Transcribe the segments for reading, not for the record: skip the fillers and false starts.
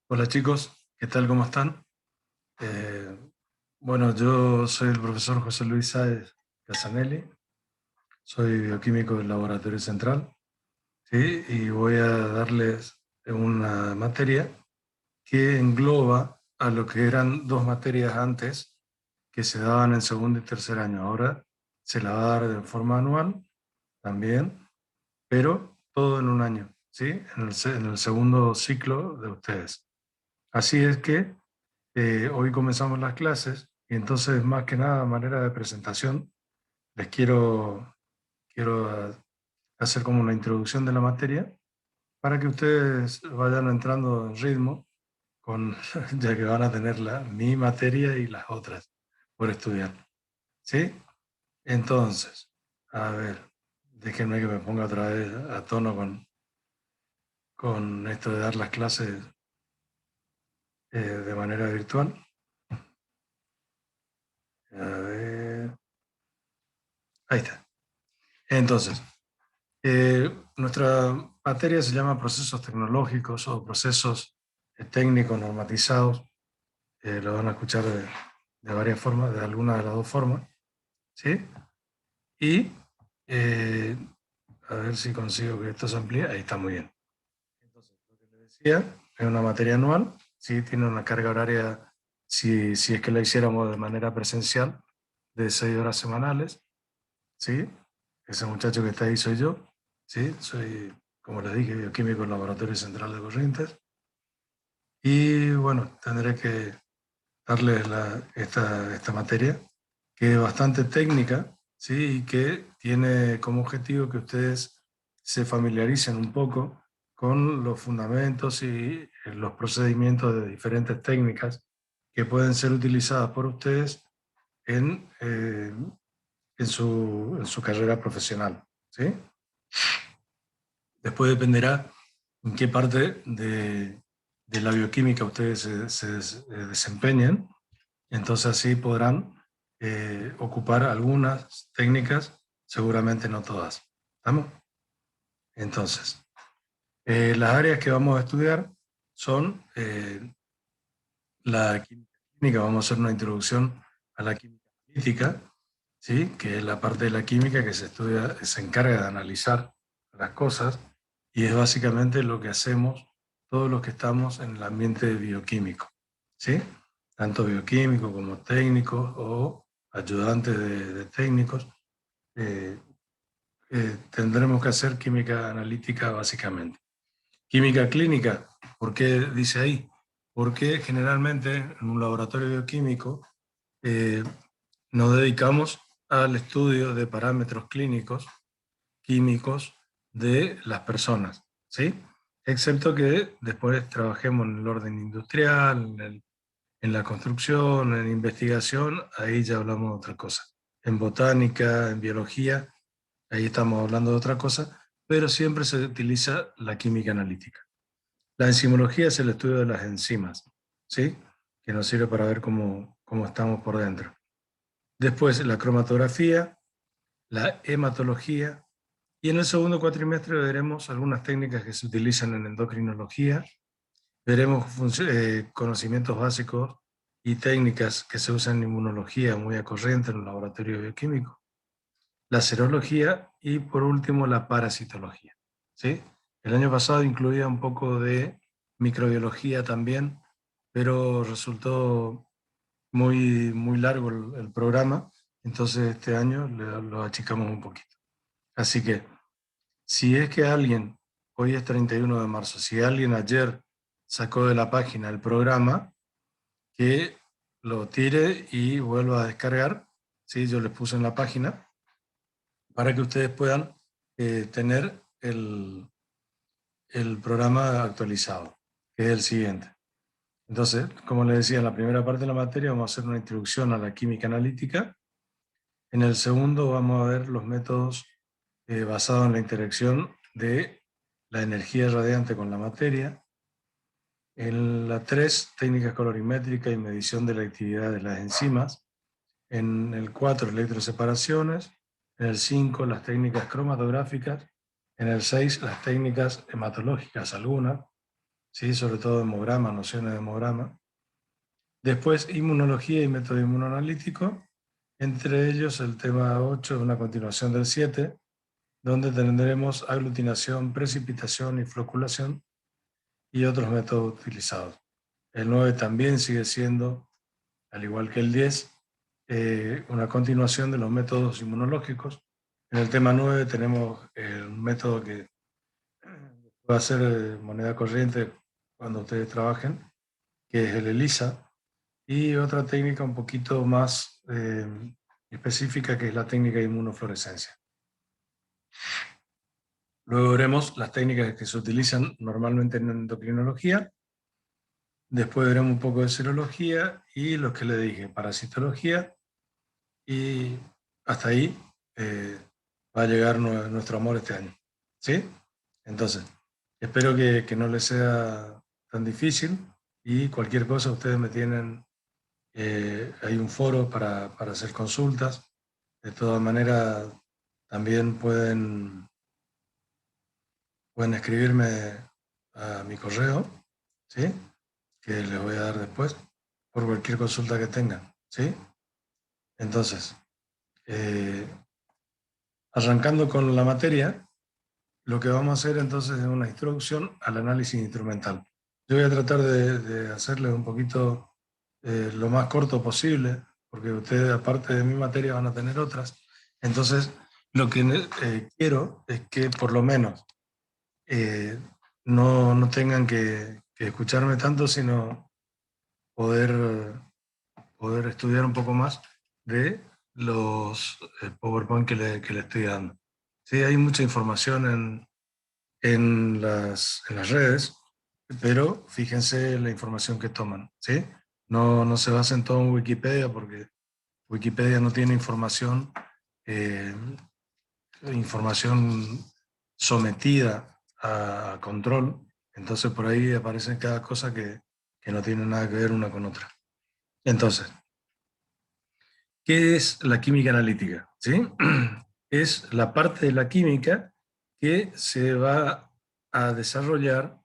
Hola chicos, ¿qué tal? ¿Cómo están? Eh, bueno, yo soy el profesor José Luis Sáez Casanelli, soy bioquímico del Laboratorio Central, ¿sí? Y voy a darles una materia que engloba a lo que eran dos materias antes que se daban en segundo y tercer año. Ahora se la va a dar de forma anual también, pero todo en un año, ¿sí? En el segundo ciclo de ustedes. Así es que hoy comenzamos las clases y entonces, más que nada, a manera de presentación, les quiero hacer como una introducción de la materia para que ustedes vayan entrando en ritmo, con, ya que van a tener mi materia y las otras por estudiar. ¿Sí? Entonces, a ver, déjenme que me ponga otra vez a tono con esto de dar las clases de manera virtual. A ver, ahí está. Entonces, nuestra materia se llama procesos tecnológicos o procesos técnicos normatizados. Lo van a escuchar de varias formas, de alguna de las dos formas, ¿sí? Y eh, a ver si consigo que esto se amplíe. Ahí está muy bien. Entonces, lo que les decía, es una materia anual, ¿sí? Tiene una carga horaria, si es que la hiciéramos de manera presencial, de 6 horas semanales, ¿sí? Ese muchacho que está ahí soy yo, ¿sí? Soy, como les dije, bioquímico en Laboratorio Central de Corrientes. Y bueno, tendré que darles esta materia, que es bastante técnica, ¿sí? Y que tiene como objetivo que ustedes se familiaricen un poco con los fundamentos y los procedimientos de diferentes técnicas que pueden ser utilizadas por ustedes en su carrera profesional, ¿sí? Después dependerá en qué parte de la bioquímica ustedes se desempeñen, entonces así podrán ocupar algunas técnicas, seguramente no todas. ¿Estamos? Entonces, las áreas que vamos a estudiar son la química, vamos a hacer una introducción a la química analítica, ¿sí? Que es la parte de la química que se estudia, se encarga de analizar las cosas y es básicamente lo que hacemos todos los que estamos en el ambiente bioquímico, ¿sí? Tanto bioquímicos como técnicos o ayudantes de técnicos, eh, tendremos que hacer química analítica básicamente. Química clínica, ¿por qué dice ahí? Porque generalmente en un laboratorio bioquímico eh, nos dedicamos al estudio de parámetros clínicos, químicos de las personas, ¿sí? Excepto que después trabajemos en el orden industrial, en la construcción, en investigación, ahí ya hablamos de otra cosa. En botánica, en biología, ahí estamos hablando de otra cosa, pero siempre se utiliza la química analítica. La enzimología es el estudio de las enzimas, ¿sí? Que nos sirve para ver cómo estamos por dentro. Después la cromatografía, la hematología, y en el segundo cuatrimestre veremos algunas técnicas que se utilizan en endocrinología, veremos conocimientos básicos y técnicas que se usan en inmunología muy a corriente en el laboratorio bioquímico, la serología y por último la parasitología, ¿sí? El año pasado incluía un poco de microbiología también, pero resultó muy largo el programa, entonces este año lo achicamos un poquito. Así que si es que alguien, hoy es 31 de marzo, si alguien ayer sacó de la página el programa, que lo tire y vuelva a descargar, ¿sí? Yo les puse en la página para que ustedes puedan tener el programa actualizado, que es el siguiente. Entonces, como les decía, en la primera parte de la materia vamos a hacer una introducción a la química analítica. En el segundo vamos a ver los métodos basados en la interacción de la energía radiante con la materia. En la 3, técnicas colorimétricas y medición de la actividad de las enzimas. En el 4, electroseparaciones. En el 5, las técnicas cromatográficas. En el 6, las técnicas hematológicas algunas. ¿sí? Sobre todo hemograma, nociones de hemograma. Después, inmunología y método inmunoanalítico. Entre ellos, el tema 8 es una continuación del 7, donde tendremos aglutinación, precipitación y floculación y otros métodos utilizados. El 9 también sigue siendo, al igual que el 10, una continuación de los métodos inmunológicos. En el tema 9 tenemos el método que puede ser moneda corriente cuando ustedes trabajen, que es el ELISA, y otra técnica un poquito más específica, que es la técnica de inmunofluorescencia. Luego veremos las técnicas que se utilizan normalmente en endocrinología. Después veremos un poco de serología y los que le dije, parasitología, y hasta ahí va a llegar nuestro amor este año. ¿Sí? Entonces, espero que no les sea tan difícil, y cualquier cosa ustedes me tienen, hay un foro para hacer consultas. De todas maneras, también pueden escribirme a mi correo, ¿sí? Que les voy a dar después, por cualquier consulta que tengan, ¿sí? Entonces, eh, arrancando con la materia, lo que vamos a hacer entonces es una introducción al análisis instrumental. Yo voy a tratar de hacerles un poquito lo más corto posible, porque ustedes, aparte de mi materia, van a tener otras. Entonces, lo que quiero es que por lo menos no tengan que escucharme tanto, sino poder estudiar un poco más de los PowerPoint que le estoy dando. Sí, hay mucha información en las redes, pero fíjense la información que toman, ¿sí? No se basen todo en Wikipedia, porque Wikipedia no tiene eh, información sometida a control, entonces por ahí aparecen cada cosa que no tiene nada que ver una con otra. Entonces, ¿qué es la química analítica? ¿Sí? Es la parte de la química que se va a desarrollar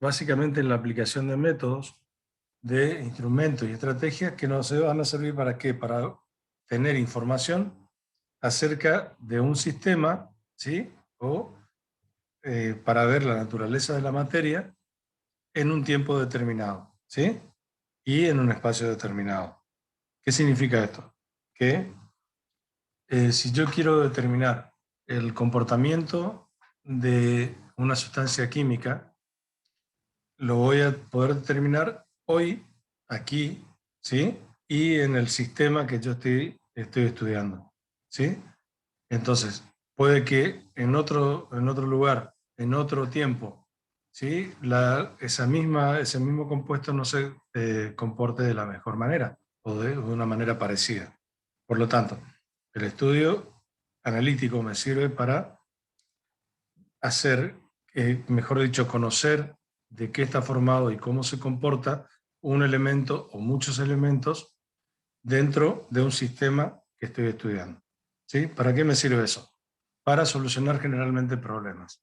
básicamente en la aplicación de métodos, de instrumentos y estrategias que nos van a servir para qué, para tener información acerca de un sistema, ¿sí? O para ver la naturaleza de la materia en un tiempo determinado, ¿sí? Y en un espacio determinado. ¿Qué significa esto? Que si yo quiero determinar el comportamiento de una sustancia química, lo voy a poder determinar hoy, aquí, ¿sí? Y en el sistema que yo estoy estudiando, ¿sí? Entonces, puede que en otro lugar, en otro tiempo, ¿sí? Ese mismo compuesto no se comporte de la mejor manera o de una manera parecida. Por lo tanto, el estudio analítico me sirve para hacer, mejor dicho, conocer de qué está formado y cómo se comporta un elemento o muchos elementos dentro de un sistema que estoy estudiando. ¿Sí? ¿Para qué me sirve eso? Para solucionar generalmente problemas.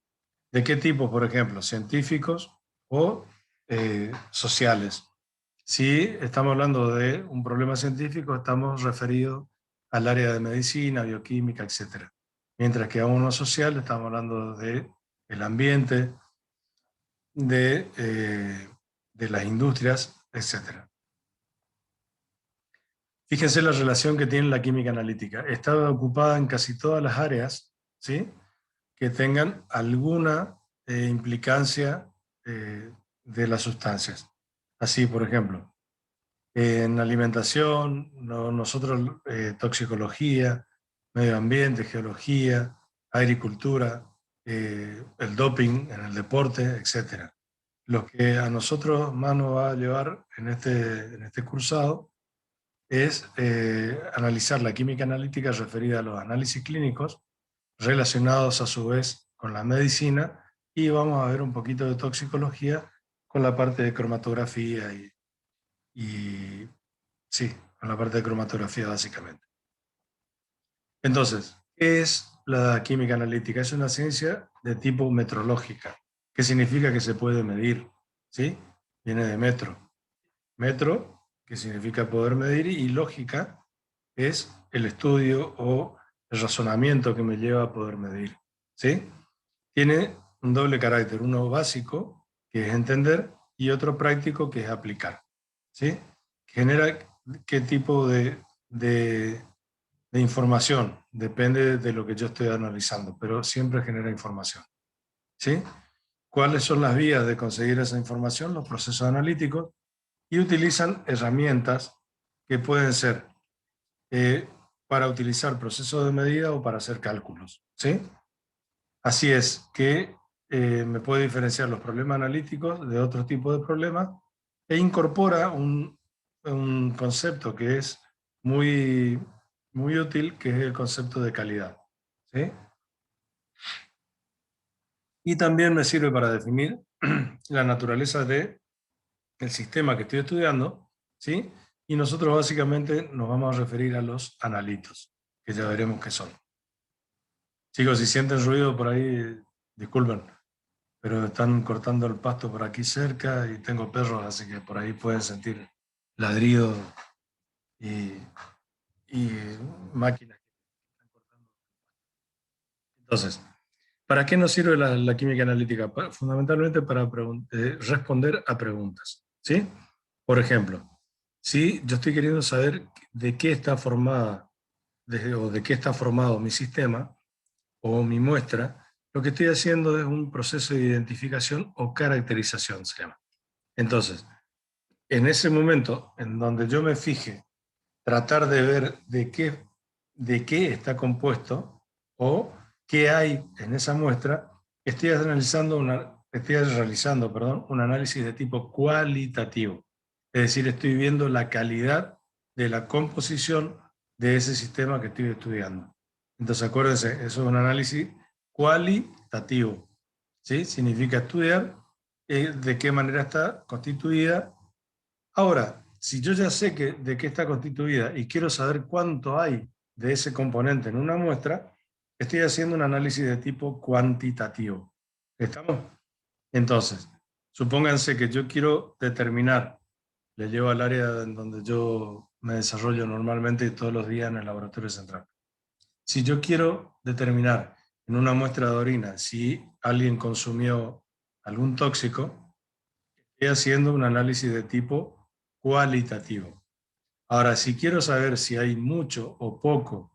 ¿De qué tipo? Por ejemplo, científicos o sociales. Si estamos hablando de un problema científico, estamos referidos al área de medicina, bioquímica, etc. Mientras que a uno social estamos hablando de el ambiente, de las industrias, etc. Fíjense la relación que tiene la química analítica. Está ocupada en casi todas las áreas, ¿sí? Que tengan alguna implicancia de las sustancias. Así, por ejemplo, en alimentación, nosotros toxicología, medio ambiente, geología, agricultura, el doping en el deporte, etc. Lo que a nosotros más nos va a llevar en este cursado es analizar la química analítica referida a los análisis clínicos relacionados a su vez con la medicina, y vamos a ver un poquito de toxicología con la parte de cromatografía y sí, con la parte de cromatografía básicamente. Entonces, ¿qué es la química analítica? Es una ciencia de tipo metrológica. ¿Qué significa que se puede medir? ¿Sí? Viene de metro. Metro, que significa poder medir, y lógica es el estudio o el razonamiento que me lleva a poder medir. ¿Sí? Tiene un doble carácter, uno básico, que es entender, y otro práctico, que es aplicar. ¿Sí? Genera qué tipo de información, depende de lo que yo estoy analizando, pero siempre genera información. ¿Sí? ¿Cuáles son las vías de conseguir esa información? Los procesos analíticos, y utilizan herramientas que pueden ser para utilizar procesos de medida o para hacer cálculos. ¿Sí? Así es que me puede diferenciar los problemas analíticos de otro tipo de problemas e incorpora un concepto que es muy, muy útil, que es el concepto de calidad. ¿Sí? Y también me sirve para definir la naturaleza del sistema que estoy estudiando, ¿sí? Y nosotros básicamente nos vamos a referir a los analitos, que ya veremos qué son. Chicos, si sienten ruido por ahí, disculpen, pero están cortando el pasto por aquí cerca y tengo perros, así que por ahí pueden sentir ladridos y, y máquinas que están cortando. Entonces, ¿para qué nos sirve la química analítica? Fundamentalmente para responder a preguntas, ¿sí? Por ejemplo, si yo estoy queriendo saber de qué está formada o de qué está formado mi sistema o mi muestra, lo que estoy haciendo es un proceso de identificación o caracterización, se llama. Entonces, en ese momento en donde yo me fije, tratar de ver de qué está compuesto o qué hay en esa muestra, estoy realizando, un análisis de tipo cualitativo. Es decir, estoy viendo la calidad de la composición de ese sistema que estoy estudiando. Entonces, acuérdense, eso es un análisis cualitativo. ¿Sí? Significa estudiar de qué manera está constituida. Ahora, si yo ya sé de qué está constituida y quiero saber cuánto hay de ese componente en una muestra, estoy haciendo un análisis de tipo cuantitativo. ¿Estamos? Entonces, supónganse que yo quiero determinar, le llevo al área en donde yo me desarrollo normalmente todos los días en el laboratorio central. Si yo quiero determinar en una muestra de orina si alguien consumió algún tóxico, estoy haciendo un análisis de tipo cualitativo. Ahora, si quiero saber si hay mucho o poco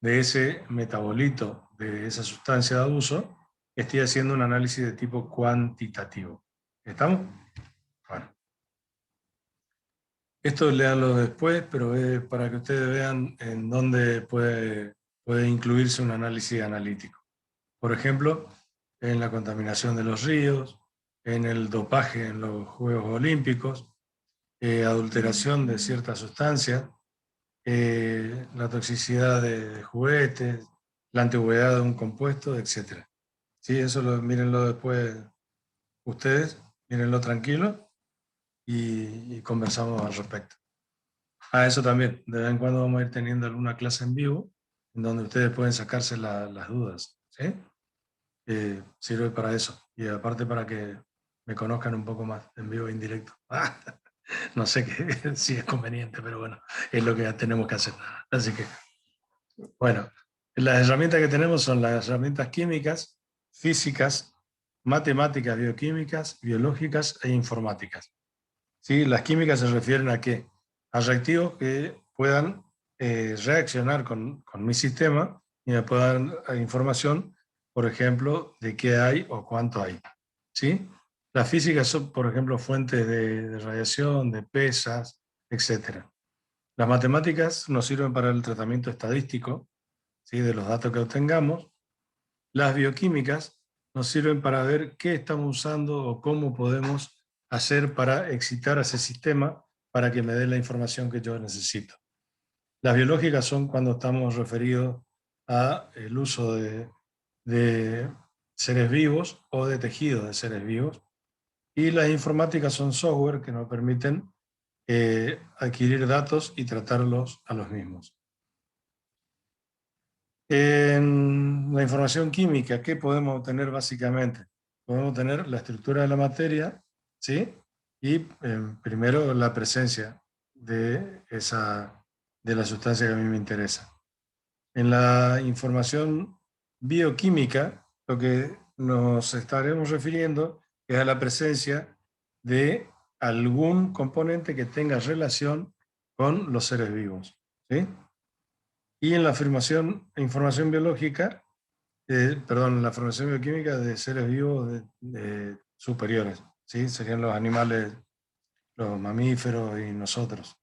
de ese metabolito, de esa sustancia de abuso, estoy haciendo un análisis de tipo cuantitativo. ¿Estamos? Bueno, esto léanlo después, pero es para que ustedes vean en dónde puede incluirse un análisis analítico. Por ejemplo, en la contaminación de los ríos, en el dopaje en los Juegos Olímpicos, adulteración de ciertas sustancias, la toxicidad de juguetes, la antigüedad de un compuesto, etc. Sí, eso mírenlo después ustedes, mírenlo tranquilo y conversamos al respecto. Eso también, de vez en cuando vamos a ir teniendo alguna clase en vivo en donde ustedes pueden sacarse las dudas, ¿sí? Sirve para eso y aparte para que me conozcan un poco más en vivo e indirecto. No sé si es conveniente, pero bueno, es lo que tenemos que hacer. Así que, bueno, las herramientas que tenemos son las herramientas químicas, físicas, matemáticas, bioquímicas, biológicas e informáticas. ¿Sí? Las químicas se refieren a qué? A reactivos que puedan reaccionar con mi sistema y me puedan dar información, por ejemplo, de qué hay o cuánto hay. ¿Sí? Las físicas son, por ejemplo, fuentes de radiación, de pesas, etc. Las matemáticas nos sirven para el tratamiento estadístico, ¿sí? De los datos que obtengamos. Las bioquímicas nos sirven para ver qué estamos usando o cómo podemos hacer para excitar a ese sistema para que me dé la información que yo necesito. Las biológicas son cuando estamos referidos al uso de seres vivos o de tejidos de seres vivos. Y las informáticas son software que nos permiten adquirir datos y tratarlos a los mismos. En la información química, ¿qué podemos obtener básicamente? podemos tener la estructura de la materia, ¿sí? Y primero la presencia de la sustancia que a mí me interesa. En la información bioquímica, lo que nos estaremos refiriendo es a la presencia de algún componente que tenga relación con los seres vivos, ¿sí? Y en la información biológica, perdón, la formación bioquímica de seres vivos superiores, ¿sí? Serían los animales, los mamíferos y nosotros.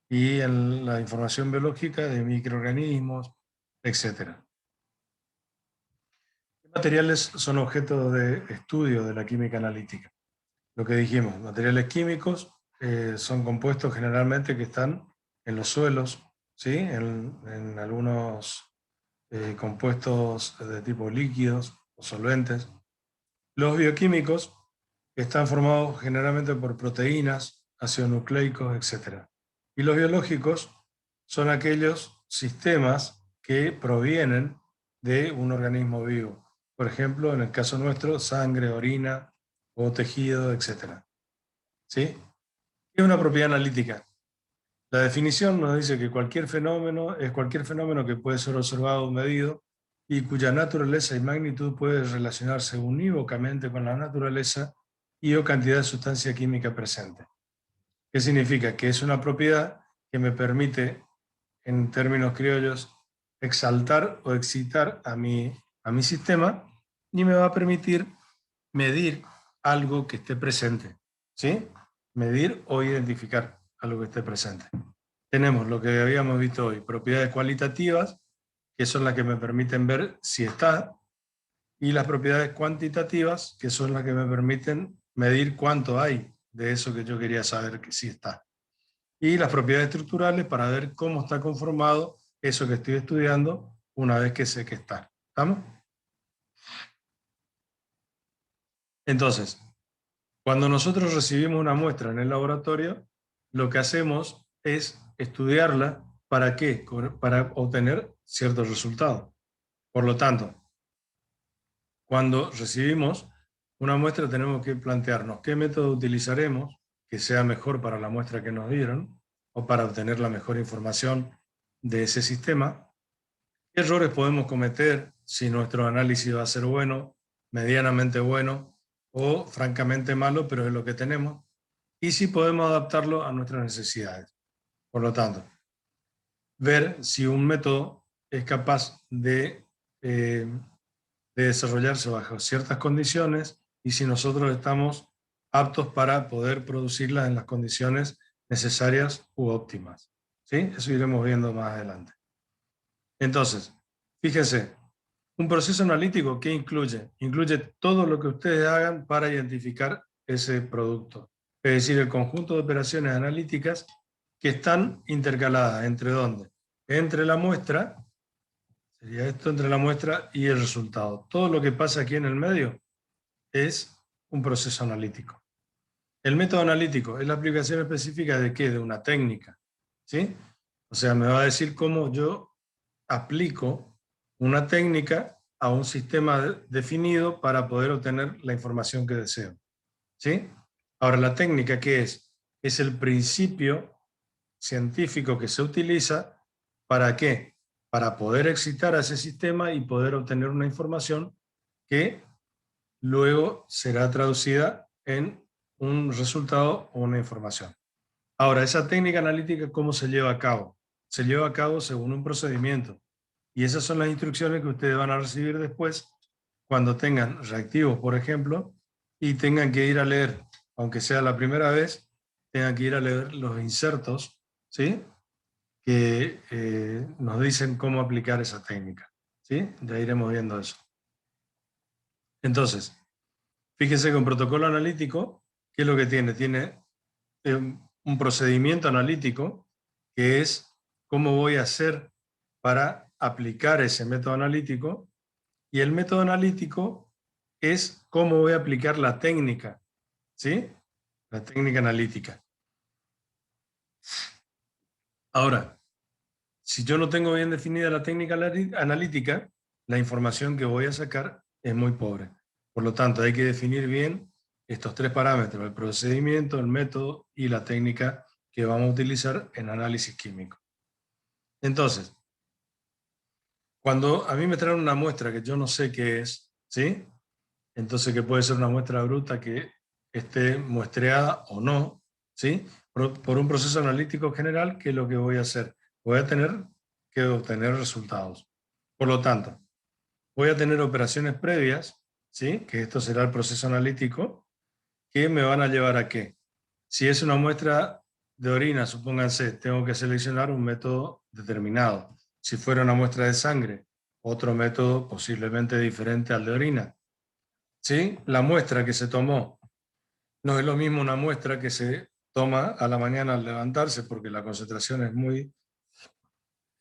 Y en la información biológica de microorganismos, etc. ¿Qué materiales son objeto de estudio de la química analítica? Lo que dijimos, materiales químicos son compuestos generalmente que están en los suelos, ¿sí? En algunos compuestos de tipo líquidos o solventes. Los bioquímicos están formados generalmente por proteínas, ácidos nucleicos, etc. Y los biológicos son aquellos sistemas que provienen de un organismo vivo. Por ejemplo, en el caso nuestro, sangre, orina o tejido, etc. ¿Sí? ¿Qué es una propiedad analítica? La definición nos dice que cualquier fenómeno es cualquier fenómeno que puede ser observado o medido y cuya naturaleza y magnitud puede relacionarse unívocamente con la naturaleza y o cantidad de sustancia química presente. ¿Qué significa? Que es una propiedad que me permite, en términos criollos, exaltar o excitar a mi sistema y me va a permitir medir algo que esté presente, ¿sí? Medir o identificar algo que esté presente. Tenemos lo que habíamos visto hoy, propiedades cualitativas, que son las que me permiten ver si está, y las propiedades cuantitativas, que son las que me permiten medir cuánto hay de eso que yo quería saber que sí está. Y las propiedades estructurales para ver cómo está conformado eso que estoy estudiando una vez que sé que está. ¿Estamos? Entonces, cuando nosotros recibimos una muestra en el laboratorio, lo que hacemos es estudiarla. ¿Para qué? Para obtener ciertos resultados. Por lo tanto, cuando recibimos una muestra tenemos que plantearnos qué método utilizaremos que sea mejor para la muestra que nos dieron o para obtener la mejor información de ese sistema. ¿Qué errores podemos cometer si nuestro análisis va a ser bueno, medianamente bueno o francamente malo, pero es lo que tenemos? Y si podemos adaptarlo a nuestras necesidades. Por lo tanto, ver si un método es capaz de desarrollarse bajo ciertas condiciones y si nosotros estamos aptos para poder producirlas en las condiciones necesarias u óptimas. ¿Sí? Eso iremos viendo más adelante. Entonces, fíjense, un proceso analítico, ¿qué incluye? Incluye todo lo que ustedes hagan para identificar ese producto. Es decir, el conjunto de operaciones analíticas que están intercaladas. ¿Entre dónde? Entre la muestra, sería esto, entre la muestra y el resultado. Todo lo que pasa aquí en el medio es un proceso analítico. El método analítico es la aplicación específica de ¿qué? De una técnica, ¿sí? O sea, me va a decir cómo yo aplico una técnica a un sistema definido para poder obtener la información que deseo, ¿sí? Ahora, la técnica, ¿qué es? Es el principio científico que se utiliza ¿para qué? Para poder excitar a ese sistema y poder obtener una información que luego será traducida en un resultado o una información. Ahora, esa técnica analítica, ¿cómo se lleva a cabo? Se lleva a cabo según un procedimiento. Y esas son las instrucciones que ustedes van a recibir después cuando tengan reactivos, por ejemplo, y tengan que ir a leer, aunque sea la primera vez, tengan que ir a leer los insertos, ¿sí? Que nos dicen cómo aplicar esa técnica, ¿sí? Ya iremos viendo eso. Entonces, fíjense que un protocolo analítico, ¿qué es lo que tiene? Tiene un procedimiento analítico que es cómo voy a hacer para aplicar ese método analítico, y el método analítico es cómo voy a aplicar la técnica, ¿sí? La técnica analítica. Ahora, si yo no tengo bien definida la técnica analítica, la información que voy a sacar es muy pobre. Por lo tanto, hay que definir bien estos 3 parámetros: el procedimiento, el método y la técnica que vamos a utilizar en análisis químico. Entonces, cuando a mí me traen una muestra que yo no sé qué es, ¿sí? Entonces, que puede ser una muestra bruta que esté muestreada o no, ¿sí? Por un proceso analítico general, ¿qué es lo que voy a hacer? Voy a tener que obtener resultados. Por lo tanto, voy a tener operaciones previas, ¿sí? Que esto será el proceso analítico, que me van a llevar a qué. Si es una muestra de orina, supónganse, tengo que seleccionar un método determinado. Si fuera una muestra de sangre, otro método posiblemente diferente al de orina. ¿Sí? La muestra que se tomó no es lo mismo una muestra que se toma a la mañana al levantarse porque la concentración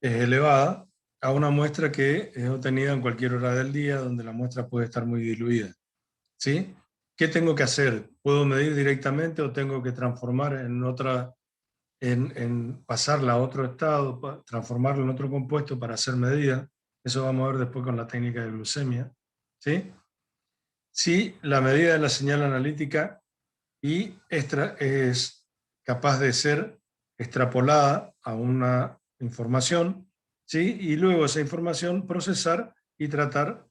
es elevada, a una muestra que es obtenida en cualquier hora del día donde la muestra puede estar muy diluida. ¿Sí? ¿Qué tengo que hacer? ¿Puedo medir directamente o tengo que transformar en otra, en pasarla a otro estado, transformarla en otro compuesto para hacer medida? Eso vamos a ver después con la técnica de glucemia. ¿Sí? Si la medida de la señal analítica y es capaz de ser extrapolada a una información, ¿sí? Y luego esa información procesar y tratar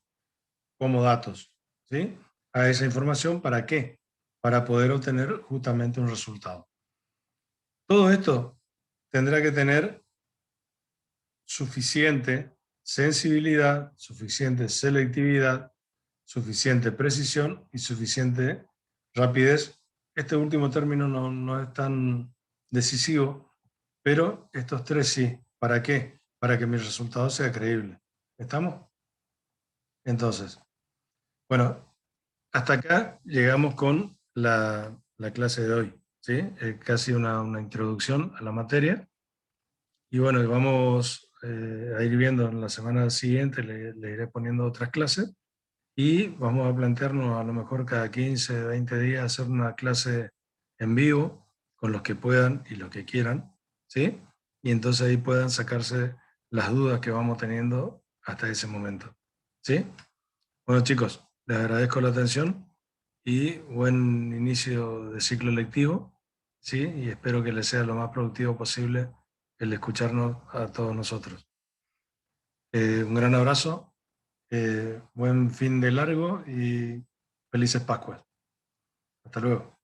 como datos, ¿sí? A esa información, ¿para qué? Para poder obtener justamente un resultado. Todo esto tendrá que tener suficiente sensibilidad, suficiente selectividad, suficiente precisión y suficiente rapidez. Este último término no es tan decisivo, pero estos 3 sí. ¿Para qué? Para que mi resultado sea creíble. ¿Estamos? Entonces, bueno, hasta acá llegamos con la clase de hoy, ¿sí? Casi una introducción a la materia. Y bueno, vamos a ir viendo en la semana siguiente, le iré poniendo otras clases y vamos a plantearnos a lo mejor cada 15, 20 días hacer una clase en vivo con los que puedan y los que quieran, ¿sí? Y entonces ahí puedan sacarse las dudas que vamos teniendo hasta ese momento, ¿sí? Bueno, chicos, les agradezco la atención y buen inicio de ciclo lectivo, ¿sí? Y espero que les sea lo más productivo posible el escucharnos a todos nosotros. Un gran abrazo, buen fin de largo y felices Pascuas. Hasta luego.